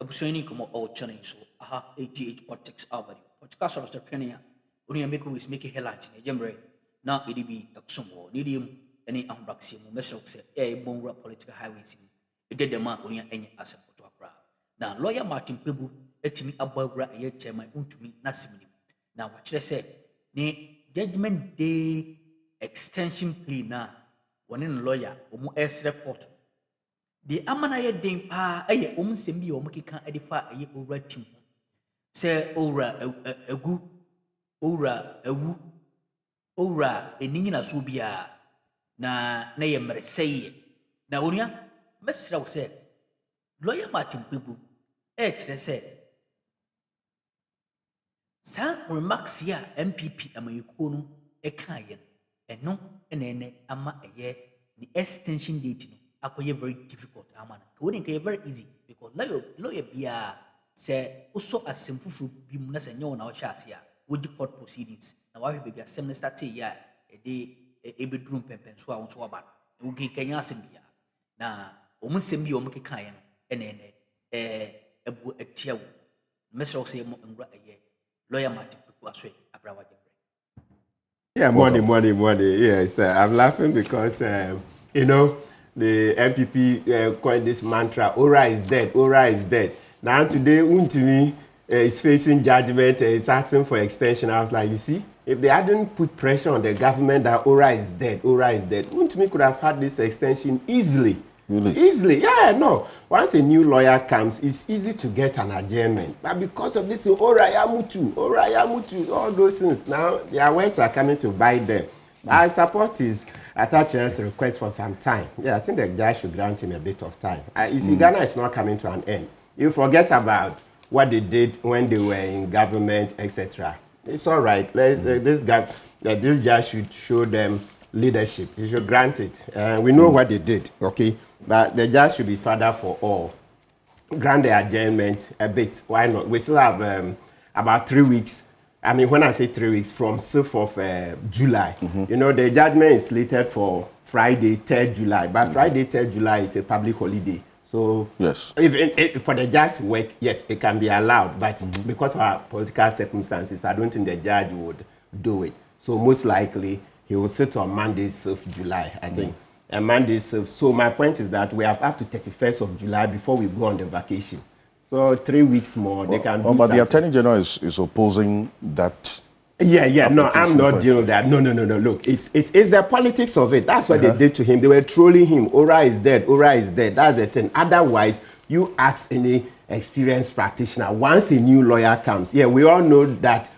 Abusweni como all channel so aha AGH politics abadi. Podcast of the training. Only make is making headlines in Jembre. Now it be a sumo. Nidium any unboxing. Message say a bonga political highways. It did the man only any asset to a crowd. Now lawyer Martin Kpebu etimi ababra ye chairman Wontumi nasimini. Now what they say ne judgment day extension plea na one lawyer omu esre court. The amana den pa aye nsem bi o mkeka edifa aye owra tim se owra egu owra ewu owra eninyi na so bia na ye mreseye na onua mesra wo se lawyer Martin Kpebu kire se sa remarks ya NPP amayiko no eka ye eno ene ama aye the extension date no akoye very difficult amana wouldn't be very easy because lawyer bia say also asemfufu bi mu na se nyo na wo hya ase a wogi court proceedings na wa hwe bia asem na start ya e de ebedrum pempen so a wonso oba wo gi kanya asem bia na omusem bi o mkeka ye no ene ebu etia wo mesro say mo ngura aye lawyer Martin Kpebu aso abrawa jembre. Yeah, money. Yes, I'm laughing because you know the NPP coined this mantra, Ora is dead, Ora is dead. Now today, Wontumi is facing judgment, is asking for extension. I was like, you see, if they hadn't put pressure on the government that Ora is dead, Wontumi could have had this extension easily. Really? Easily, yeah, no. Once a new lawyer comes, it's easy to get an adjournment. But because of this, Ora Yamutu, all those things, now their words are coming to bite them. I support his attachment's request for some time. Yeah, I think the judge should grant him a bit of time. You see, Ghana is not coming to an end. You forget about what they did when they were in government, etc. It's all right. This judge should show them leadership. He should grant it. We know what they did, okay? But the judge should be father for all. Grant the adjournment a bit. Why not? We still have about 3 weeks. I mean, when I say 3 weeks, from 6th of July. You know, the judgment is slated for Friday, 3rd July. But Friday, 3rd July is a public holiday. So, yes, if for the judge to work, yes, it can be allowed. But because of our political circumstances, I don't think the judge would do it. So, most likely, he will sit on Monday, 6th July, I think. And Monday, 6th. So, my point is that we have up to 31st of July before we go on the vacation. So 3 weeks more, they can do but the Attorney General is opposing that. Yeah. No, I'm not dealing with that. No. Look, it's the politics of it. That's what they did to him. They were trolling him. Ora is dead. That's the thing. Otherwise, you ask any experienced practitioner, once a new lawyer comes, yeah, we all know that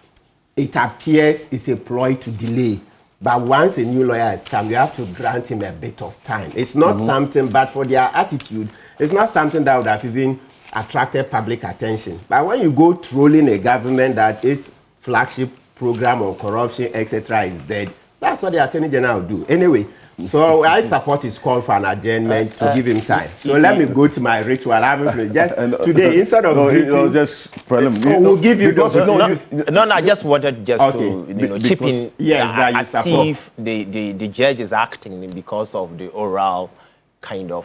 it appears it's a ploy to delay. But once a new lawyer has come, you have to grant him a bit of time. It's not something, but for their attitude, it's not something that would have even attracted public attention. But when you go trolling a government that its flagship program on corruption, etc., is dead, that's what the Attorney General will do. Anyway, so I support his call for an adjournment to give him time. So let me go to my ritual. I haven't just today instead of just preliminary. We'll give you because I just wanted to chip in. Yes, that you support. The judge is acting because of the oral kind of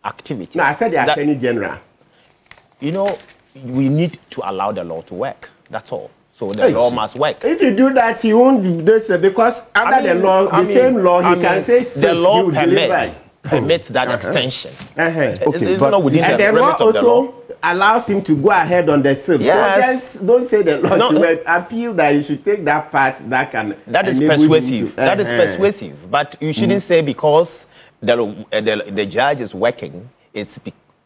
activity. No, I said the Attorney General. You know, we need to allow the law to work. That's all. So the law must work. If you do that, he won't do this because under the law, same law, he can say the law permits that extension. Okay, and the law also allows him to go ahead on the SIP. Yes. So just don't say the law should appeal that you should take that part that can. That is persuasive. That is persuasive. But you shouldn't say because the judge is working, it's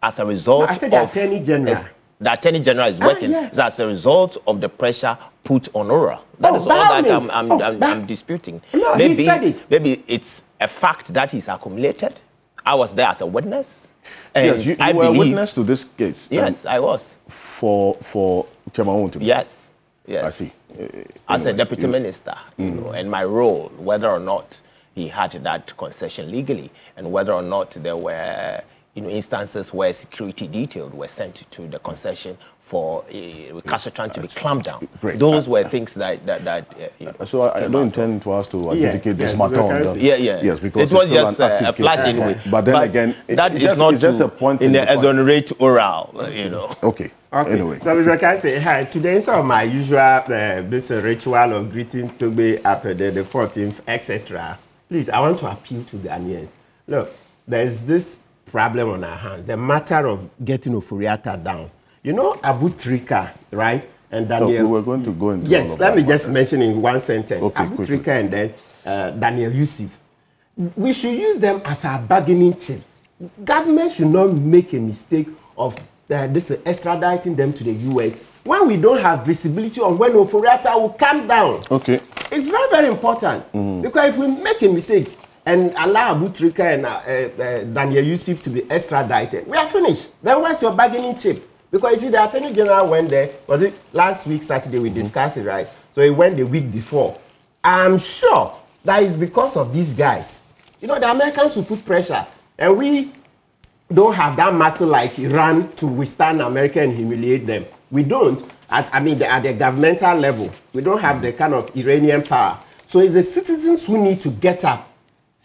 as a result I said the Attorney General. The Attorney General is working as a result of the pressure put on Ora. That is all that I'm disputing. No, maybe, he said it. Maybe it's a fact that he's accumulated. I was there as a witness. And yes, you were a witness to this case. Yes, I was. For Chairman Wontumi. Yes. I see. As a deputy minister, you know, and my role, whether or not he had that concession legally, and whether or not there were instances where security details were sent to the concession for recalcitrant to be clamped down. Great. Those were things that So I don't intend for us to adjudicate this matter on the... Yes, because it was still just an active a flash case. anyway. But then again, it's just a point in the exonerate oral, Okay. Anyway. So Mr. Can say, hi, today is my usual this ritual of greeting Togbe after the 14th, etc. Please, I want to appeal to the Ghanaians. Look, there's this problem on our hands, the matter of getting Oforiatta down. You know Abu Trika, right? And Daniel. We were going to go into yes, all of let me that just mention in one sentence. Okay, Abu quickly. Trika and then Daniel Yusuf. We should use them as our bargaining chips. Government should not make a mistake of extraditing them to the US when we don't have visibility on when Oforiatta will come down. Okay. It's very, very important. Because if we make a mistake and allow Abu Trika and Daniel Yusuf to be extradited, we are finished. Then where's your bargaining chip? Because you see, the Attorney General went there, was it last week, Saturday, we discussed it, right? So he went the week before. I'm sure that is because of these guys. You know, the Americans will put pressure, and we don't have that muscle like Iran to withstand America and humiliate them. We don't, at the governmental level, we don't have the kind of Iranian power. So it's the citizens who need to get up.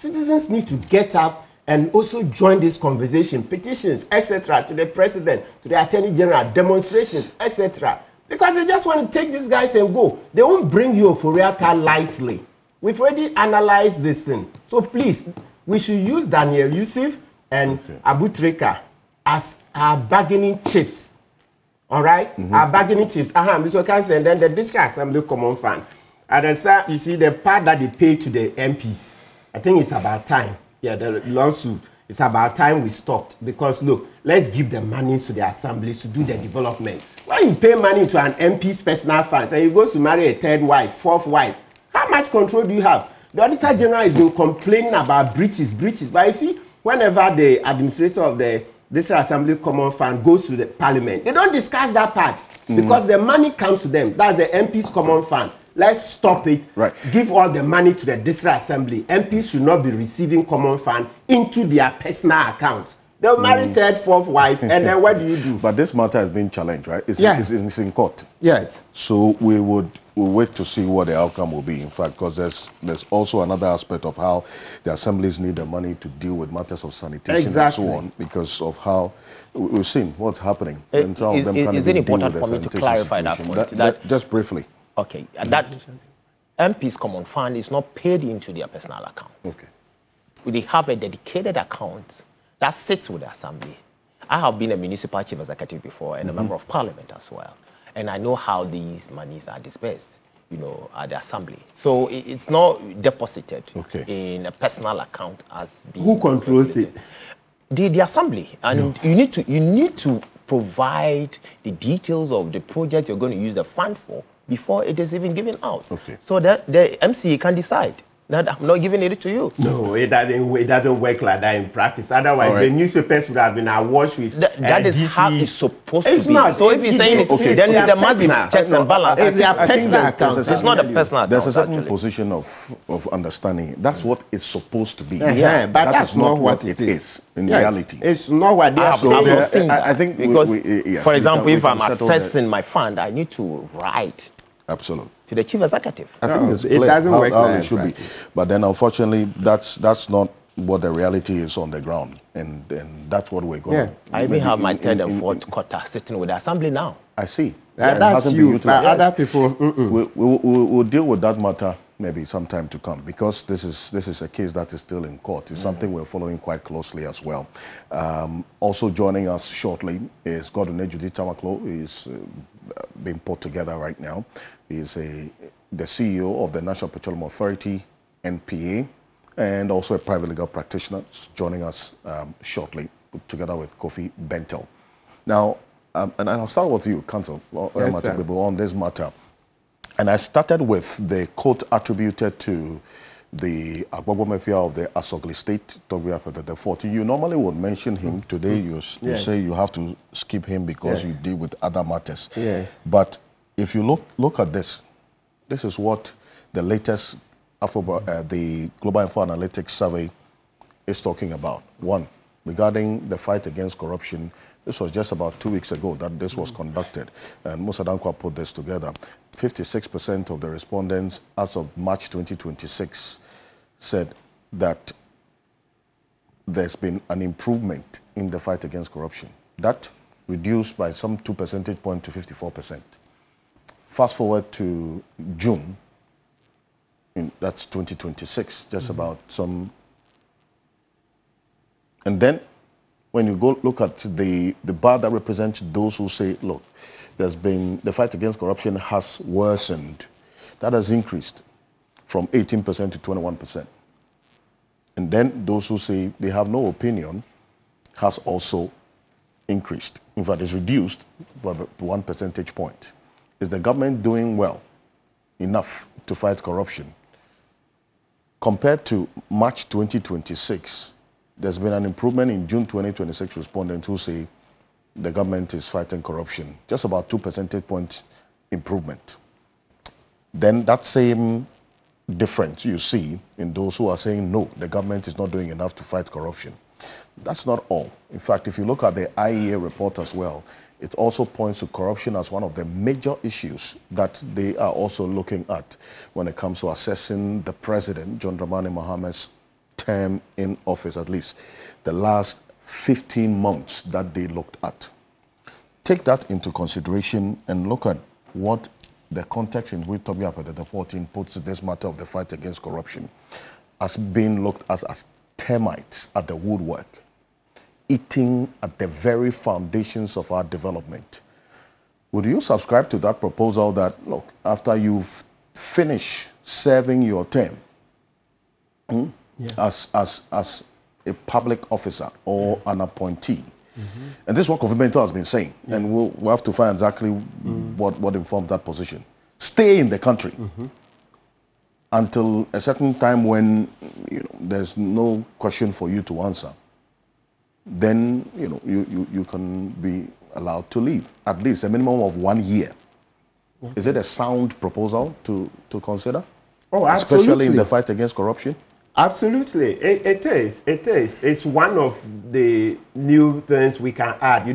Citizens need to get up and also join this conversation, petitions, etc., to the president, to the attorney general, demonstrations, etc. Because they just want to take these guys and go. They won't bring you Oforiatta lightly. We've already analyzed this thing. So please, we should use Daniel Yusuf and Abu Trika as our bargaining chips. All right? Our bargaining chips. Mr. Council, and then the District Assembly Common Fund. And then, you see, the part that they pay to the MPs, I think it's about time. Yeah, the lawsuit. It's about time we stopped. Because, look, let's give the money to the assemblies to do the development. When you pay money to an MP's personal funds and he goes to marry a third wife, fourth wife, how much control do you have? The Auditor General has been complaining about breaches. But you see, whenever the administrator of the District Assembly Common Fund goes to the Parliament, they don't discuss that part because the money comes to them. That's the MP's Common Fund. Let's stop it. Right. Give all the money to the District Assembly. MPs should not be receiving Common Fund into their personal accounts. They'll marry third, fourth wife, and then what do you do? But this matter has been challenged, right? It's in court. Yes. So we'll wait to see what the outcome will be, in fact, because there's also another aspect of how the assemblies need the money to deal with matters of sanitation and so on, because of how we've seen what's happening. And some of them can't is even it important deal for with me the to clarify sanitation that situation. point? Just briefly. Okay, that MP's Common Fund is not paid into their personal account. Okay. They have a dedicated account that sits with the assembly. I have been a municipal chief executive before and a member of parliament as well. And I know how these monies are dispersed, at the assembly. So it's not deposited in a personal account as being... Who controls it? The assembly. And you need to provide the details of the project you're going to use the fund for before it is even given out. Okay. So that the MCA can decide. That I'm not giving it to you. No, it doesn't work like that in practice. Otherwise, the newspapers would have been awash with. That is how it's supposed to be. Not. So if you're saying it, then there must be checks and balances. It's their personal account. It's not a personal account. There's a certain position of understanding. That's what it's supposed to be. But that's not what it is in reality. It's not what they are. So I think because, for example, if I'm assessing my fund, I need to write. Absolutely. To the chief executive. I think it doesn't work how it should be. But then, unfortunately, that's not what the reality is on the ground, and that's what we're going to. I even have my third and fourth quarter sitting with the assembly now. I see. That's you. Other people. We'll deal with that matter maybe sometime to come, because this is a case that is still in court. It's something we're following quite closely as well. Also joining us shortly is Godwin Ejudi Tamaklo. He's being put together right now. He's the CEO of the National Petroleum Authority, NPA, and also a private legal practitioner. Joining us shortly, together with Kofi Bentel. Now, and I'll start with you, Counsel, on this matter. And I started with the quote attributed to the Agbogbo Mafia of the Asogli State, Togbe after the 40. You normally would mention him. Today you say you have to skip him because you deal with other matters. But if you look at this is what the latest the Global Info Analytics survey is talking about. One, regarding the fight against corruption. This was just about 2 weeks ago that this was conducted, and Musa Dankwa put this together. 56% of the respondents as of March 2026 said that there's been an improvement in the fight against corruption. That reduced by some 2 percentage points to 54%. Fast forward to June, that's 2026, just about some. And then when you go look at the bar that represents those who say, look, the fight against corruption has worsened. That has increased from 18% to 21%. And then those who say they have no opinion has also increased. In fact, it's reduced by 1 percentage point. Is the government doing well enough to fight corruption? Compared to March 2026, there's been an improvement in June 2026 respondents who say the government is fighting corruption. Just about 2 percentage point improvement. Then that same difference you see in those who are saying no, the government is not doing enough to fight corruption. That's not all. In fact, if you look at the IEA report as well, it also points to corruption as one of the major issues that they are also looking at when it comes to assessing the president, John Dramani Mahama's term in office, at least the last 15 months that they looked at. Take that into consideration and look at what the context in which Toby Apateta 14 puts this matter of the fight against corruption as being looked at as termites at the woodwork, eating at the very foundations of our development. Would you subscribe to that proposal that, look, after you've finished serving your term as a public officer or an appointee, and this is what Kofi Bento has been saying, and we'll have to find exactly what informs that position. Stay in the country until a certain time when there's no question for you to answer. Then you can be allowed to leave, at least a minimum of 1 year. Is it a sound proposal to consider? Oh, absolutely. Especially in the fight against corruption? Absolutely, it is. It's one of the new things we can add.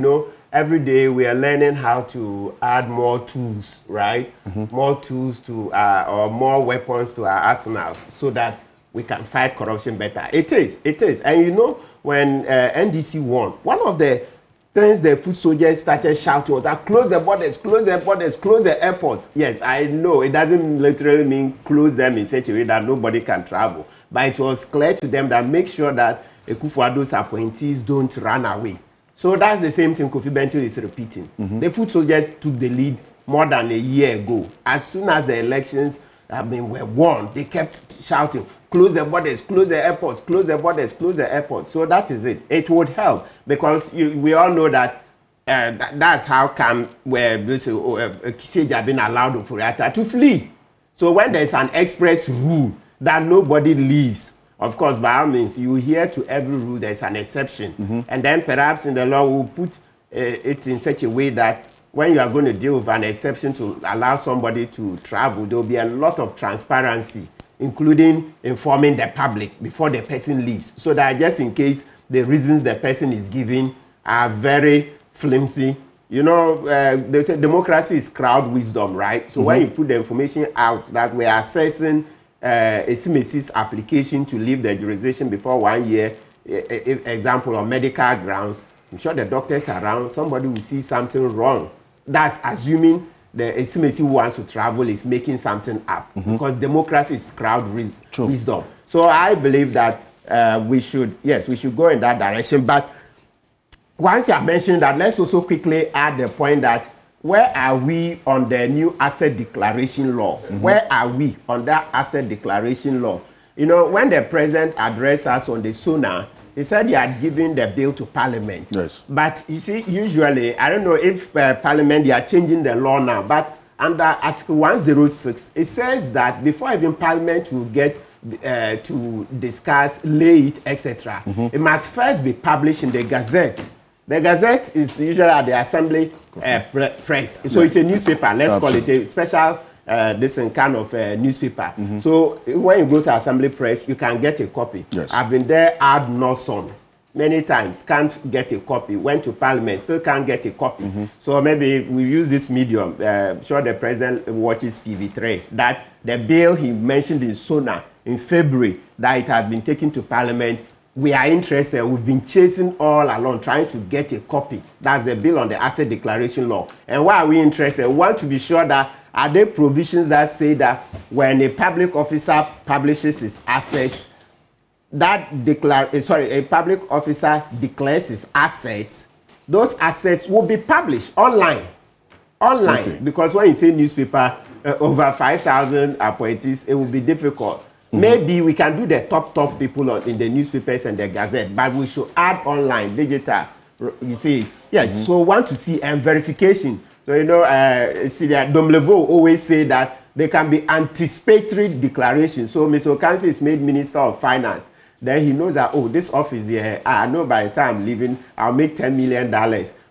Every day we are learning how to add more tools, right? More tools to or more weapons to our arsenals so that we can fight corruption better. It is. And when NDC won, one of the things the foot soldiers started shouting was that close the borders, close the borders, close the airports. Yes, I know it doesn't literally mean close them in such a way that nobody can travel. But it was clear to them that make sure that Akufo-Addo's appointees don't run away. So that's the same thing Kofi Bento is repeating. The foot soldiers took the lead more than a year ago. As soon as the elections were won, they kept shouting, close the borders, close the airports, close the borders, close the airports. So that is it. It would help because we all know that that's how come where Kiseja have been allowed Oforiatta to flee. So when there's an express rule that nobody leaves, of course, by all means, you hear to every rule there's an exception. And then perhaps in the law we'll put it in such a way that when you are going to deal with an exception to allow somebody to travel, there will be a lot of transparency, including informing the public before the person leaves, so that just in case the reasons the person is giving are very flimsy. They say democracy is crowd wisdom, right? So when you put the information out that we are assessing a CMC's application to leave the jurisdiction before 1 year, example on medical grounds, I'm sure the doctors around, somebody will see something wrong. That's assuming the CMC who wants to travel is making something up, because democracy is crowd wisdom. So I believe that we should go in that direction. But once you have mentioned that, let's also quickly add the point that where are we on the new asset declaration law? Where are we on that asset declaration law? When the president addressed us on the SONA, he said he had given the bill to Parliament. Yes. But you see, usually, I don't know if Parliament, they are changing the law now, but under Article 106, it says that before even Parliament will get to discuss, lay it, etc., it must first be published in the Gazette. The Gazette is usually at the Assembly press. So it's a newspaper. Let's call it a special this kind of newspaper. So when you go to Assembly press, you can get a copy. Yes. I've been there ad nauseam. many times can't get a copy, went to Parliament, still can't get a copy. So maybe we use this medium. Sure, the president watches TV3. That the bill he mentioned in Sona in February, that it has been taken to Parliament. We are interested. We've been chasing all along, trying to get a copy. That's the bill on the asset declaration law. And why are we interested? We want to be sure that are there provisions that say that when a public officer publishes his assets, a public officer declares his assets, those assets will be published online. Okay. Because when you say newspaper, over 5,000 appointees, it will be difficult. Maybe we can do the top people in the newspapers and the gazette, but we should add online, digital. You see, yes. So we want to see verification. So see that Domlevo always say that there can be anticipatory declarations. So Mr. Okansi is made Minister of Finance. Then he knows that this office here, I know by the time I'm leaving, I'll make $10 million.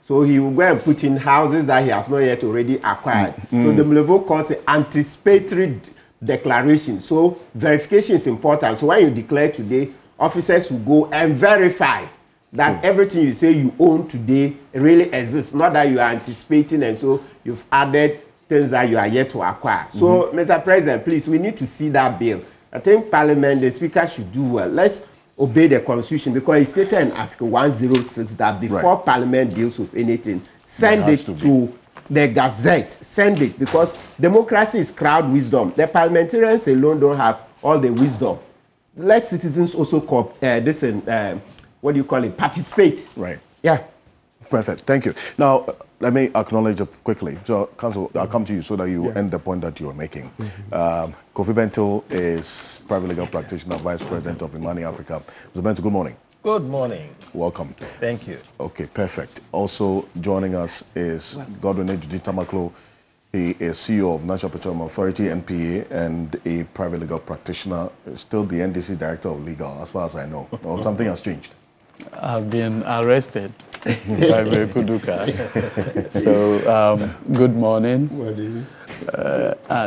So he will go and put in houses that he has not yet already acquired. So Domlevo calls it anticipatory declaration. So verification is important. So when you declare today, officers will go and verify that everything you say you own today really exists, not that you are anticipating and so you've added things that you are yet to acquire. So Mr. President, please, we need to see that bill. I think Parliament, the Speaker should do well. Let's obey the Constitution, because it's stated in Article 106 that before Parliament deals with anything, send it to the Gazette, send it, because democracy is crowd wisdom. The parliamentarians alone don't have all the wisdom. Let citizens also participate. Right. Yeah. Perfect. Thank you. Now, let me acknowledge it quickly. So, Council, I'll come to you so that you end the point that you are making. Kofi Bento is private legal practitioner, Vice President of Imani Africa. Mr. Bento, good morning. Good morning. Welcome. Thank you. Okay, perfect. Also joining us is Godwin Tamaklo. He is CEO of National Petroleum Authority, NPA, and a private legal practitioner, still the NDC Director of Legal, as far as I know. Or something has changed. I've been arrested by Kuduka. So, good morning.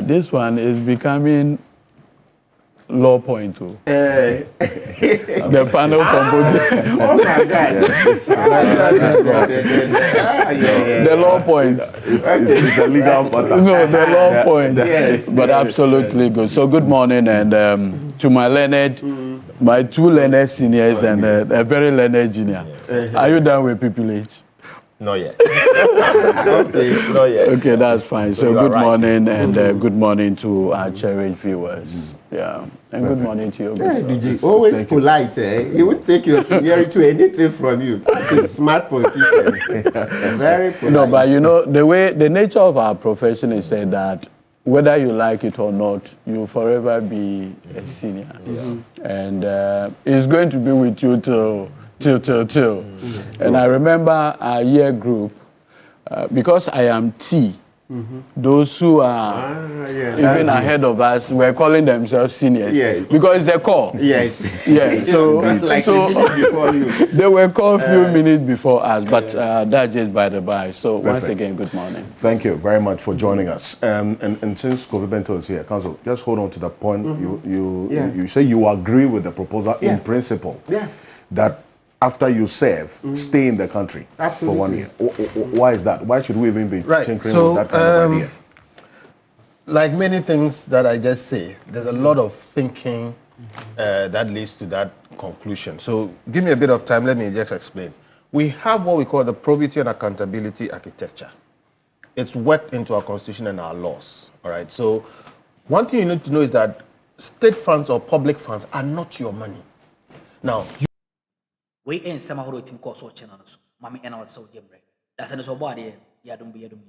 This one is becoming law point too. The panel composed. Oh my God. The law point. It's a legal matter. No, the law point. Yes. But absolutely good. So good morning, and to my learned, my two learned seniors and a very learned junior. Are you done with pupillage? Not yet. Okay, not yet. Okay, that's fine. So good morning, and good morning to our cherished viewers. Yeah, and good morning to you. DJ, always polite. He would take your seniority to anything from you. It's a smart politician. Very polite. No, but the nature of our profession is said that whether you like it or not, you'll forever be a senior. And it's going to be with you till. And I remember our year group, because I am T, those who are even ahead of us were calling themselves seniors. Yes. Because it's a call. Yes. Yes. So they were called a few minutes before us, but that's just by the by. So once again, good morning. Thank you very much for joining us. And since Kofi Bento is here, Council, just hold on to that point. You say you agree with the proposal in principle. Yeah. That after you serve, stay in the country for 1 year. Why is that? Why should we even be tinkering with that kind of idea? Like many things that I just say, there's a lot of thinking that leads to that conclusion. So give me a bit of time, let me just explain. We have what we call the probity and accountability architecture. It's worked into our constitution and our laws. All right. So one thing you need to know is that state funds or public funds are not your money. Now, we ain't some of team course or channels. Mammy and our so Jembre. That's an so body. Yadum be yadum.